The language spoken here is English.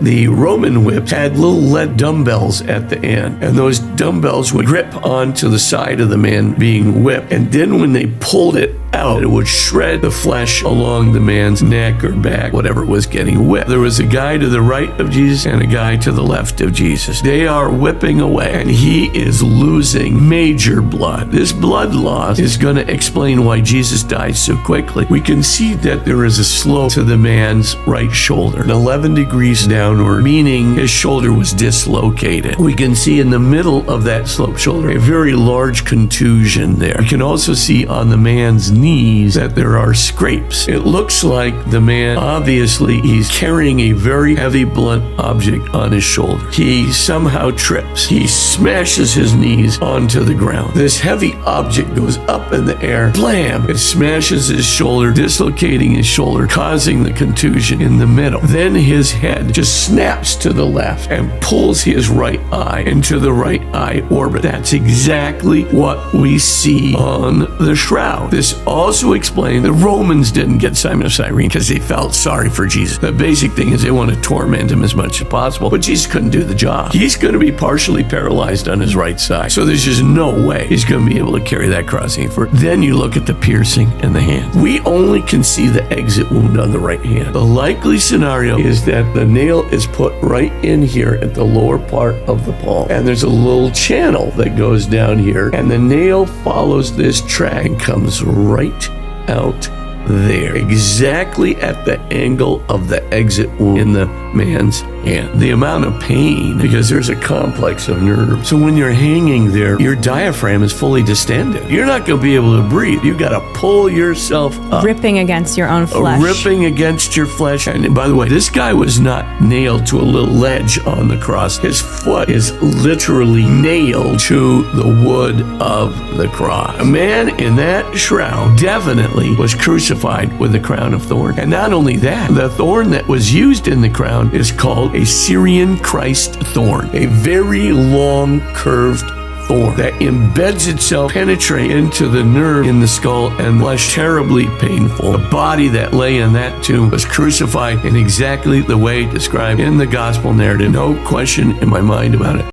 The Roman whips had little lead dumbbells at the end, and those dumbbells would grip onto the side of the man being whipped, and then when they pulled it out, it would shred the flesh along the man's neck or back, whatever was getting whipped. There was a guy to the right of Jesus and a guy to the left of Jesus. They are whipping away, and he is losing major blood. This blood loss is going to explain why Jesus died so quickly. We can see that there is a slope to the man's right shoulder, 11 degrees downward, meaning his shoulder was dislocated. We can see in the middle of that slope shoulder a very large contusion there. We can also see on the man's knees that there are scrapes. It looks like the man, obviously, he's carrying a very heavy blunt object on his shoulder. He somehow trips. He smashes his knees onto the ground. This heavy object goes up in the air. Blam! It smashes his shoulder, dislocating his shoulder, causing the contusion in the middle. Then his head just snaps to the left and pulls his right eye into the right eye orbit. That's exactly what we see on the shroud. This also explains the Romans didn't get Simon of Cyrene because they felt sorry for Jesus. The basic thing is they want to torment him as much as possible, but Jesus couldn't do the job. He's going to be partially paralyzed on his right side, so there's just no way he's going to be able to carry that cross any further. Then you look at the piercing in the hand. We only can see the exit wound on the right hand. The likely scenario is that the nail is put right in here at the lower part of the palm, and there's a little channel that goes down here, and the nail follows this track and comes right out there, exactly at the angle of the exit wound in the man's hand. The amount of pain, because there's a complex of nerves. So when you're hanging there, your diaphragm is fully distended. You're not going to be able to breathe. You got to pull yourself up. Ripping against your own flesh. Ripping against your flesh. And by the way, this guy was not nailed to a little ledge on the cross. His foot is literally nailed to the wood of the cross. A man in that shroud definitely was crucified with a crown of thorns. And not only that, the thorn that was used in the crown is called a Syrian Christ thorn, a very long curved thorn that embeds itself, penetrates into the nerve in the skull and flesh. Terribly painful. The body that lay in that tomb was crucified in exactly the way described in the gospel narrative. No question in my mind about it.